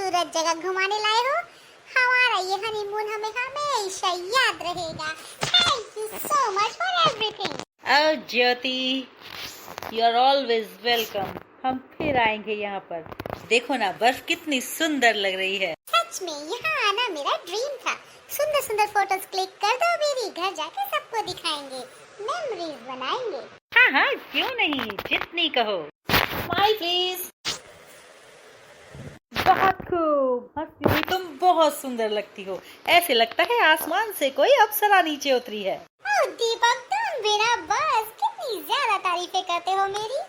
खूबसूरत जगह घुमाने लाए हो। हमारा ये हनीमून हमें हमेशा याद रहेगा। Thank you so much for everything. Oh Jyoti, you are always welcome. हम फिर आएंगे यहाँ पर। देखो ना, बर्फ कितनी सुंदर लग रही है। सच में यहाँ आना मेरा ड्रीम था। सुंदर सुंदर फोटोज क्लिक कर दो मेरी, घर जाके सबको दिखाएंगे, मेमोरीज बनाएंगे। हाँ हाँ, क्यों नहीं, जितनी कहो। Smile please. बहुत खूब, हंसती हुई तुम बहुत सुंदर लगती हो। ऐसे लगता है आसमान से कोई अप्सरा नीचे उतरी है। ओह दीपक, तुम बिना बस कितनी ज्यादा तारीफें करते हो मेरी।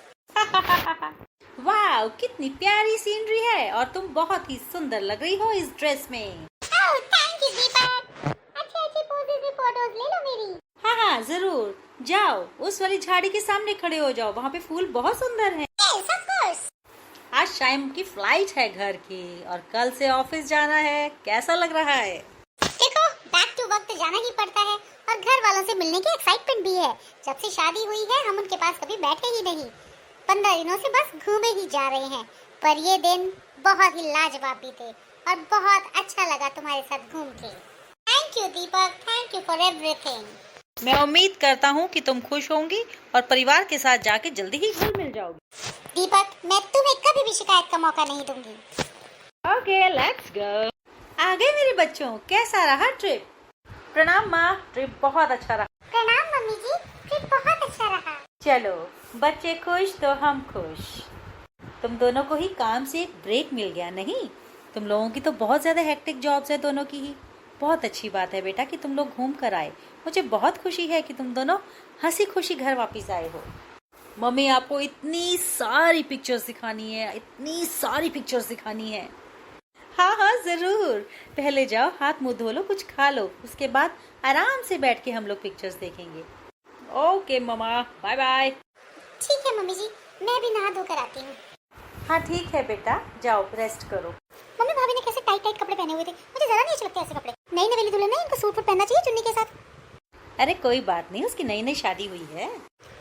वाह, कितनी प्यारी सीनरी है और तुम बहुत ही सुंदर लग रही हो इस ड्रेस में। ओह थैंक यू दीपक। अच्छे अच्छे पोजेस में फोटोज ले लो मेरी। हाँ हाँ जरूर, जाओ उस वाली झाड़ी के सामने खड़े हो जाओ, वहाँ पे फूल बहुत सुंदर हैं। Yes of course. आज शाम की फ्लाइट है घर की और कल से ऑफिस जाना है। कैसा लग रहा है? देखो, बैक टू वर्क तो जाना ही पड़ता है और घर वालों से मिलने की एक्साइटमेंट भी है। जब से शादी हुई है हम उनके पास कभी बैठे ही नहीं। 15 दिनों से बस घूमे ही जा रहे हैं, पर ये दिन बहुत ही लाजवाब भी थे और बहुत अच्छा लगा तुम्हारे साथ घूम के। Thank you Deepak, thank you for everything. मैं उम्मीद करता हूँ कि तुम खुश होंगी और परिवार के साथ जाके जल्दी ही घुल मिल जाओगी। दीपक, मैं तुम्हें कभी भी शिकायत का मौका नहीं दूंगी। Okay, let's go. आगे मेरे बच्चों, कैसा रहा ट्रिप? प्रणाम माँ, ट्रिप बहुत अच्छा रहा। प्रणाम मम्मी जी, ट्रिप बहुत अच्छा रहा। चलो, बच्चे खुश तो हम खुश। तुम दोनों को ही काम से एक ब्रेक मिल गया नहीं? तुम लोगों की तो बहुत ज्यादा हेक्टिक जॉब्स है दोनों की ही। बहुत अच्छी बात है बेटा कि तुम लोग घूम कर आए। मुझे बहुत खुशी है कि तुम दोनों हंसी खुशी घर वापस आए हो। मम्मी आपको इतनी सारी पिक्चर्स दिखानी है, इतनी सारी पिक्चर्स दिखानी है। हाँ हाँ जरूर, पहले जाओ हाथ मुंह धो लो, कुछ खा लो, उसके बाद आराम से बैठ के हम लोग पिक्चर्स देखेंगे। ओके मम्मा, बाय बाय। ठीक है मम्मी जी, मैं भी नहा धोकर आती हूँ। हाँ ठीक है बेटा, जाओ रेस्ट करो। मम्मी भाभी ने कैसे टाइट टाइट कपड़े पहने हुए थे, मुझे जरा नहीं अच्छे लगते ऐसे कपड़े। नई नवेली दुल्हन है, इनको सूट पहनना चाहिए चुन्नी के साथ। अरे कोई बात नहीं, उसकी नई नई शादी हुई है।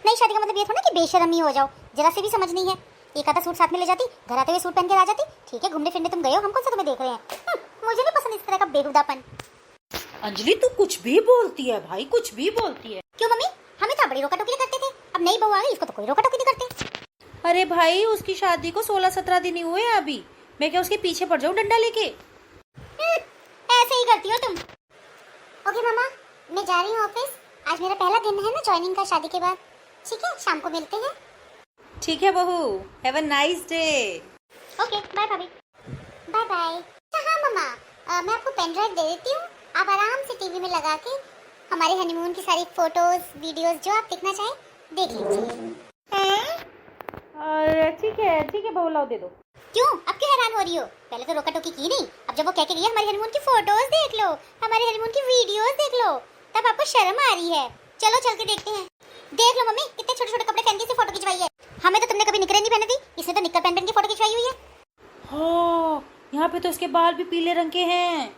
नई शादी का मतलब ये थोड़ा कि बेशर्मी हो जाओ, जरा से भी समझ नहीं है। एक आधा सूट साथ में ले जाती, घर आते हुए सूट पहन के आ जाती। ठीक है, घूमने फिरने तुम गए हो, हम कौन सा तुम्हें देख रहे हैं। मुझे नहीं पसंद इस तरह का बेहुदापन। अंजलि तू कुछ भी बोलती है भाई, कुछ भी बोलती है। क्यों मम्मी, हमें तो बड़ी रोका टोकी करते थे, अब नई बहू आ गई, इसको तो कोई रोका टोकी नहीं करते। अरे भाई, उसकी शादी को 16-17 दिन ही हुए हैं अभी। मैं क्या उसके पीछे पड़ जाऊं डंडा लेके? ऐसे ही करती हो तुम। ओके मामा, मैं जा रही हूँ ऑफिस। आज मेरा पहला दिन है ना ज्वाइनिंग का शादी के बाद। ठीक है, शाम को मिलते हैं। ठीक है बहू, have a nice day. Okay bye भाभी। Bye bye. हाँ मामा, मैं आपको पेन ड्राइव दे देती हूँ, आप आराम से टीवी में लगा के हमारे हनीमून की सारी फोटोज वीडियोस जो आप देखना चाहें देख लीजिए। ठीक है बहू, लाओ दे दो। क्यों, अब क्यों हैरान हो रही हो? पहले तो रोका टोकी की नहीं, अब जब वो कह के गई हमारे हनीमून की फोटोज देख लो, हमारे हनीमून की वीडियोस देख लो, तब आपको शर्म आ रही है। चलो चल के देखते हैं। देख लो मम्मी, कितने छोटे छोटे कपड़े पहन के फोटो खिंचवाई है। हमें तो तुमने कभी निकरे नहीं पहने थी, इसने तो निक्कर पहन पहन के फोटो खिंचवाई हुई है। हाँ, यहाँ पे तो इसके बाल भी पीले रंग के हैं।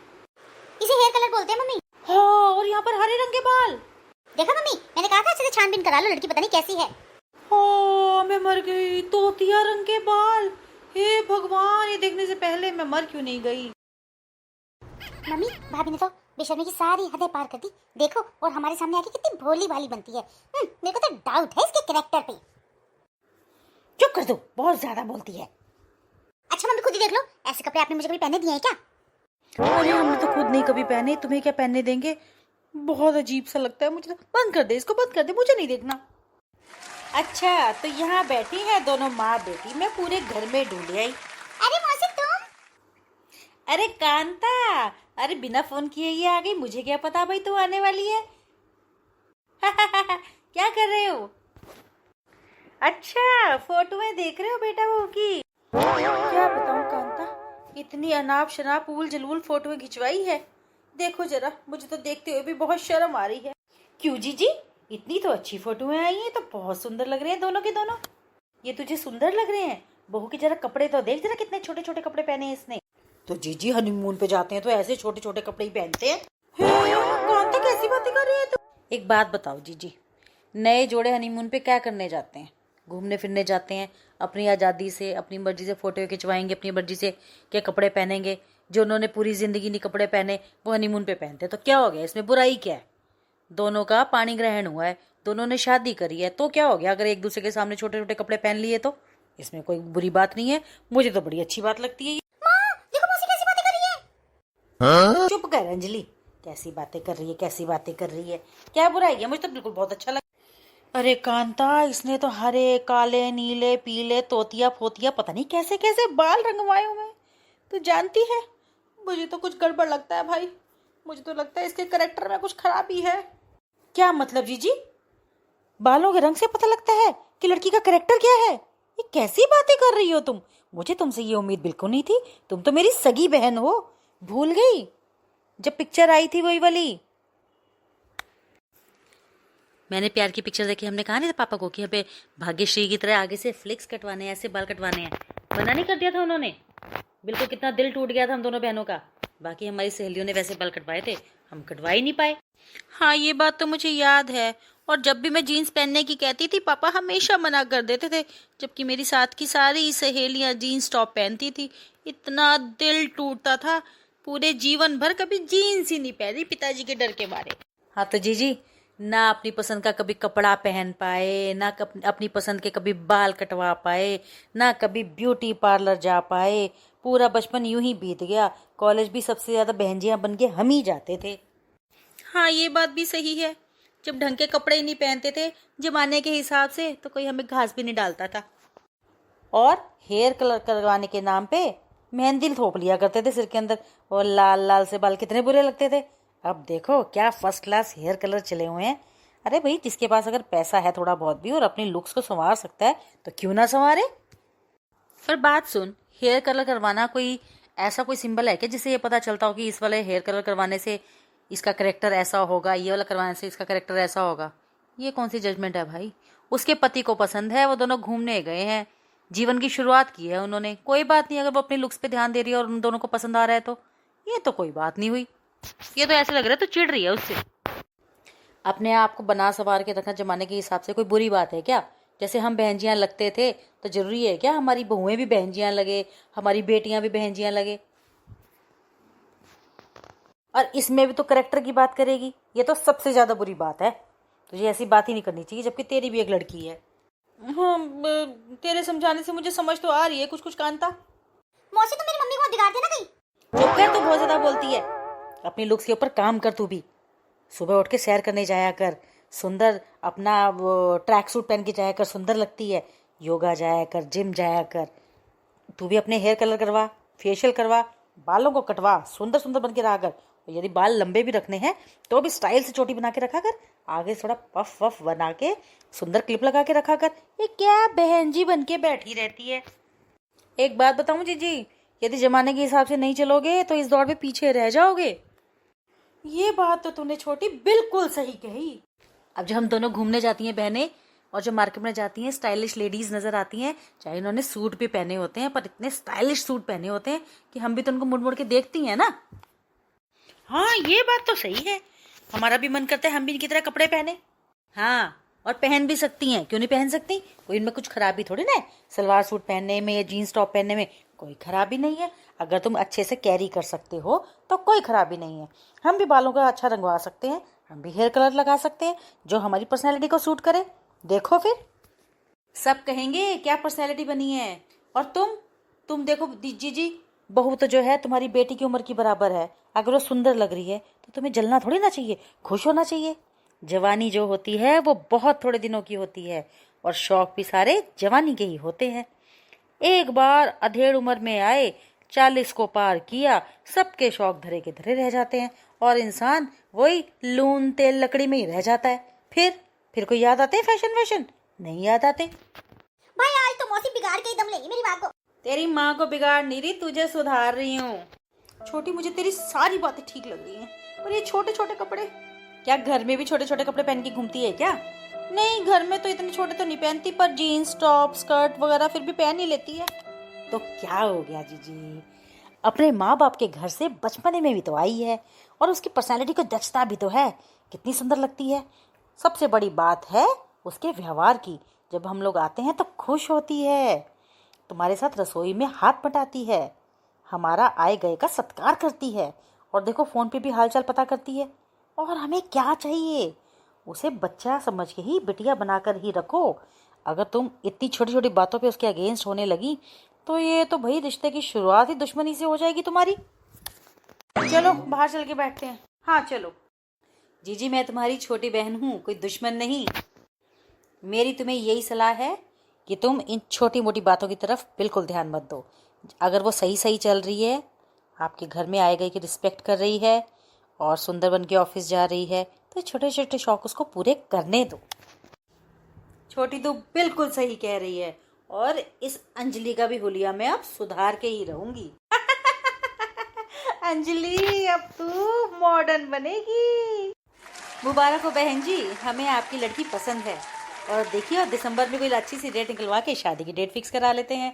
इसे हेयर कलर बोलते हैं मम्मी। हाँ, और यहाँ पर हरे रंग के बाल। देखा मम्मी, मैंने कहा था अच्छे से छानबीन करा लो, लड़की पता नहीं कैसी है। हाँ, मैं मर गई, तोतिया रंग के बाल। हे भगवान, ये देखने से पहले मैं मर क्यों नहीं गई? मम्मी भाभी ने तो बेशर्मी की सारी हदें पार कर दी। देखो, और हमारे सामने आके कितनी भोली भाली बनती है। मेरे को तो डाउट है इसके कैरेक्टर पे। चुप कर दो, बहुत ज्यादा बोलती है। अच्छा मम्मी खुद ही देख लो, ऐसे कपड़े आपने मुझे कभी पहने दिए हैं क्या? अरे हमने तो खुद नहीं कभी पहने, तुम्हें क्या पहनने देंगे? बहुत अजीब सा लगता है मुझे। बंद कर दे इसको, बंद कर दे, मुझे नहीं देखना। अच्छा, तो यहाँ बैठी है दोनों माँ बेटी, मैं पूरे घर में ढूंढ आई। अरे मौसी तुम? अरे कांता, अरे बिना फोन किए ही आ गई, मुझे क्या पता भाई तू आने वाली है। क्या कर रहे हो? अच्छा, फोटोएं देख रहे हो बेटा बहू की? क्या बताऊं कांता, इतनी अनाप शनाप उल जलूल फोटोएं खिंचवाई है। देखो जरा, मुझे तो देखते हुए भी बहुत शर्म आ रही है। क्यों जीजी, इतनी तो अच्छी फोटोएं आई हैं, तो बहुत सुंदर लग रहे हैं दोनों के दोनों। ये तुझे सुंदर लग रहे हैं? बहू के जरा कपड़े तो देख, जरा कितने छोटे छोटे कपड़े पहने हैं इसने। तो जीजी हनीमून पे जाते हैं तो ऐसे छोटे छोटे कपड़े ही पहनते हैं। कांता कैसी बातें कर रही है तू? एक बात बताओ जीजी, नए जोड़े हनीमून पे क्या करने जाते हैं? घूमने फिरने जाते हैं अपनी आज़ादी से, अपनी मर्जी से फ़ोटो खिंचवाएंगे, अपनी मर्जी से क्या कपड़े पहनेंगे। जो उन्होंने पूरी ज़िंदगी नहीं कपड़े पहने वो हनीमून पे पहनते, तो क्या हो गया इसमें, बुराई क्या है। दोनों का पाणी ग्रहण हुआ है, दोनों ने शादी करी है, तो क्या हो गया अगर एक दूसरे के सामने छोटे छोटे कपड़े पहन लिए, तो इसमें कोई बुरी बात नहीं है। मुझे तो बड़ी अच्छी बात लगती है ये। देखो मौसी कैसी बातें कर रही है। चुप कर अंजलि, कैसी बातें कर रही है, कैसी बातें कर रही है, क्या बुराई है, मुझे तो बिल्कुल बहुत अच्छा लगा। अरे कांता, इसने तो हरे काले नीले पीले तोतिया फोतिया पता नहीं कैसे कैसे बाल रंगवाए हुए हैं। तू जानती है मुझे तो कुछ गड़बड़ लगता है भाई, मुझे तो लगता है इसके करेक्टर में कुछ खराबी है। क्या मतलब जीजी, बालों के रंग से पता लगता है कि लड़की का करेक्टर क्या है? ये कैसी बातें कर रही हो तुम, मुझे तुमसे ये उम्मीद बिल्कुल नहीं थी। तुम तो मेरी सगी बहन हो, भूल गई जब पिक्चर आई थी वही वाली। मैंने प्यार की पिक्चर देखी, हमने कहा नहीं था पापा को कि हमें भाग्यश्री की तरह आगे से फ्लिक्स कटवाने हैं, ऐसे बाल कटवाने हैं। मना नहीं कर दिया था उन्होंने, बिल्कुल कितना दिल टूट गया था हम दोनों बहनों का। बाकी हमारी सहेलियों ने वैसे बाल कटवाए थे, हम कटवा ही नहीं पाए। हाँ ये बात तो मुझे याद है, और जब भी मैं जीन्स पहनने की कहती थी पापा हमेशा मना कर देते थे, जबकि मेरी साथ की सारी सहेलियां जीन्स टॉप पहनती थी। इतना दिल टूटता था, पूरे जीवन भर कभी जीन्स ही नहीं पहनी पिताजी के डर के मारे। हाँ तो जीजी, ना अपनी पसंद का कभी कपड़ा पहन पाए, ना अपनी पसंद के कभी बाल कटवा पाए, ना कभी ब्यूटी पार्लर जा पाए। पूरा बचपन यूं ही बीत गया, कॉलेज भी सबसे ज्यादा बहनजियां बन के हम ही जाते थे। हाँ ये बात भी सही है, जब ढंग के कपड़े ही नहीं पहनते थे जमाने के हिसाब से तो कोई हमें घास भी नहीं डालता था। और हेयर कलर करवाने के नाम पे मेहंदी थोप लिया करते थे सिर के अंदर, और लाल लाल से बाल कितने बुरे लगते थे। अब देखो क्या फर्स्ट क्लास हेयर कलर चले हुए हैं। अरे भाई, जिसके पास अगर पैसा है थोड़ा बहुत भी और अपनी लुक्स को संवार सकता है तो क्यों ना संवारे। पर बात सुन, हेयर कलर करवाना कोई ऐसा कोई सिंबल है क्या जिससे ये पता चलता हो कि इस वाले हेयर कलर करवाने से इसका करेक्टर ऐसा होगा, ये वाला करवाने से इसका करेक्टर ऐसा होगा? ये कौन सी जजमेंट है भाई। उसके पति को पसंद है, वो दोनों घूमने गए हैं, जीवन की शुरुआत की है उन्होंने, कोई बात नहीं। अगर वो अपने लुक्स पे ध्यान दे रही है और उन दोनों को पसंद आ रहा है तो ये तो कोई बात नहीं हुई। ये तो ऐसे लग रहा है तो चिढ़ रही है उससे। अपने आप को बना संवार के रखना जमाने के हिसाब से कोई बुरी बात है क्या? जैसे हम बहनजियां लगते थे तो जरूरी है क्या हमारी बहुएं भी बहनजियां लगे, हमारी बेटियां भी बहनजियां लगे? और इसमें भी तो करेक्टर की बात करेगी, ये तो सबसे ज्यादा बुरी बात है। तुझे ऐसी बात ही नहीं करनी चाहिए, जबकि तेरी भी एक लड़की है। हाँ, तेरे समझाने से मुझे समझ तो आ रही है कुछ कुछ कांता। मौसी तो मेरी मम्मी को बिगाड़ देना कहीं। चुप कर, तू बहुत ज्यादा बोलती है। अपनी लुक्स के ऊपर काम कर तू भी। सुबह उठ के सैर करने जाया कर, सुंदर अपना वो ट्रैक सूट पहन के जाया कर, सुंदर लगती है। योगा जाया कर, जिम जाया कर। तू भी अपने हेयर कलर करवा, फेशियल करवा, बालों को कटवा, सुंदर सुंदर बन के रहा कर। और यदि बाल लंबे भी रखने हैं तो भी स्टाइल से चोटी बना के रखा कर, आगे थोड़ा पफ वफ बना के सुंदर क्लिप लगा के रखा कर। ये क्या बहन जी बन के बैठी रहती है। एक बात बताऊं जीजी, यदि जमाने के हिसाब से नहीं चलोगे तो इस दौड़ में पीछे रह जाओगे। ये बात तो तूने छोटी बिल्कुल सही कही। अब जब हम दोनों घूमने जाती हैं बहनें और जब मार्केट में जाती हैं, स्टाइलिश लेडीज नजर आती हैं, चाहे इन्होंने सूट भी पहने होते हैं पर इतने स्टाइलिश सूट पहने होते हैं कि हम भी तो उनको मुड़ मुड़ के देखती हैं ना। हाँ ये बात तो सही है, हमारा भी मन करता है हम भी इनकी तरह कपड़े पहने। हाँ, और पहन भी सकती हैं, क्यों नहीं पहन सकती, कोई इनमें कुछ खराबी थोड़ी ना है। सलवार सूट पहनने में या जीन्स टॉप पहनने में कोई खराबी नहीं है। अगर तुम अच्छे से कैरी कर सकते हो तो कोई खराबी नहीं है। हम भी बालों का अच्छा रंगवा सकते हैं, हम भी हेयर कलर लगा सकते हैं जो हमारी पर्सनैलिटी को सूट करे। देखो फिर सब कहेंगे क्या पर्सनैलिटी बनी है। और तुम देखो जीजी, बहू तो जो है तुम्हारी बेटी की उम्र की बराबर है। अगर वो सुंदर लग रही है तो तुम्हें जलना थोड़ी ना चाहिए, खुश होना चाहिए। जवानी जो होती है वो बहुत थोड़े दिनों की होती है, और शौक भी सारे जवानी के ही होते हैं। एक बार अधेड़ उम्र में आए, 40 को पार किया, सबके शौक धरे के धरे रह जाते हैं और इंसान वही लून तेल लकड़ी में ही रह जाता है। फिर कोई याद आते हैं फैशन नहीं याद आते। भाई आज तो मौसी बिगाड़ के ही दम लेगी मेरी माँ को। तेरी माँ को बिगाड़ नहीं रही, तुझे सुधार रही हूँ। छोटी, मुझे तेरी सारी बातें ठीक लग रही हैं, और ये छोटे छोटे कपड़े, क्या घर में भी छोटे छोटे कपड़े पहन के घूमती है क्या? नहीं, घर में तो इतने छोटे तो नहीं पहनती, पर जीन्स टॉप स्कर्ट वगैरह फिर भी पहन ही लेती है। तो क्या हो गया जीजी, अपने माँ बाप के घर से बचपने में भी तो आई है, और उसकी पर्सनैलिटी को जचता भी तो है। कितनी सुंदर लगती है। सबसे बड़ी बात है उसके व्यवहार की। जब हम लोग आते हैं तो खुश होती है, तुम्हारे साथ रसोई में हाथ बटाती है, हमारा आए गए का सत्कार करती है, और देखो फ़ोन पे भी हालचाल पता करती है। और हमें क्या चाहिए, उसे बच्चा समझ के ही बिटिया बनाकर ही रखो। अगर तुम इतनी छोटी छोटी बातों पे उसके अगेंस्ट होने लगी तो ये तो भाई रिश्ते की शुरुआत ही दुश्मनी से हो जाएगी तुम्हारी। चलो बाहर चल के बैठते हैं। हाँ चलो। जीजी मैं तुम्हारी छोटी बहन हूँ, कोई दुश्मन नहीं। मेरी तुम्हें यही सलाह है कि तुम इन छोटी मोटी बातों की तरफ बिल्कुल ध्यान मत दो। अगर वो सही सही चल रही है, आपके घर में आए गए की रिस्पेक्ट कर रही है और सुंदर बन के ऑफिस जा रही है, तो छोटे छोटे शौक उसको पूरे करने दो। छोटी तो बिल्कुल सही कह रही है, और इस अंजलि का भी हुलिया मैं अब सुधार के ही रहूंगी। अंजलि अब तू मॉडर्न बनेगी। मुबारक हो बहन जी, हमें आपकी लड़की पसंद है। और देखिए और दिसंबर में कोई अच्छी सी डेट निकलवा के शादी की डेट फिक्स करा लेते हैं।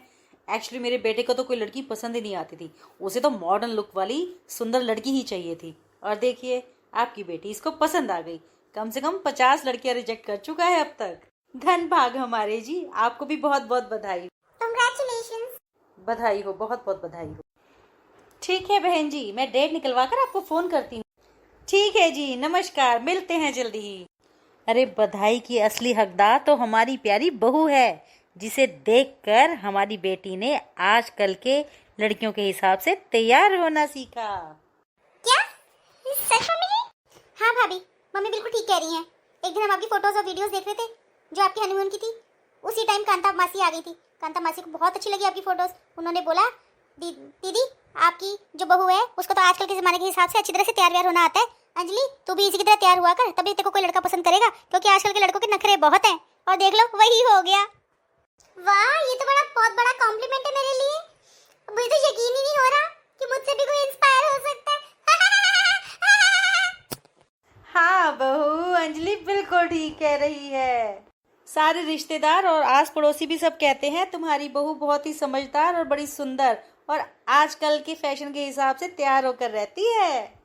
एक्चुअली मेरे बेटे को तो कोई लड़की पसंद ही नहीं आती थी, उसे तो मॉडर्न लुक वाली सुंदर लड़की ही चाहिए थी। और देखिए आपकी बेटी इसको पसंद आ गई। कम से कम 50 लड़कियां रिजेक्ट कर चुका है अब तक। धन भाग हमारे जी। आपको भी बहुत बहुत बधाई। Congratulations. बधाई हो, बहुत बहुत बधाई हो। ठीक है बहन जी, मैं डेट निकलवा कर आपको फोन करती हूँ। ठीक है जी, नमस्कार, मिलते हैं जल्दी ही। अरे बधाई की असली हकदार तो हमारी प्यारी बहू है, जिसे देखकर हमारी बेटी ने आजकल के लड़कियों के हिसाब से तैयार होना सीखा। क्या सच में मिली? हाँ भाभी, मम्मी बिल्कुल ठीक कह रही हैं। एक दिन हम आपकी फोटोज और वीडियोस देख रहे थे जो आपकी हनीमून की थी। उसी टाइम कांता मासी आ गई थी। कांता मासी को बहुत अच्छी लगी आपकी फोटोज। उन्होंने बोला दीदी आपकी जो बहू है उसको तो आजकल के जमाने के हिसाब से अच्छी तरह से तैयार होना आता है। अंजलि तू भी इसी की तरह तैयार हुआ कर, तभी तेरे को कोई लड़का पसंद करेगा, क्योंकि आजकल के लड़कों के नखरे बहुत हैं। और देख लो वही हो गया। वाह, ये तो बहुत बड़ा कॉम्प्लीमेंट है मेरे लिए। मुझे तो यकीन ही नहीं हो रहा कि मुझसे भी कोई इंस्पायर हो सकता है। हाँ बहू, अंजलि बिल्कुल ठीक कह रही है। सारे रिश्तेदार और आस पड़ोसी भी सब कहते हैं तुम्हारी बहू बहुत ही समझदार और बड़ी सुंदर और आजकल के फैशन के हिसाब से तैयार होकर रहती है।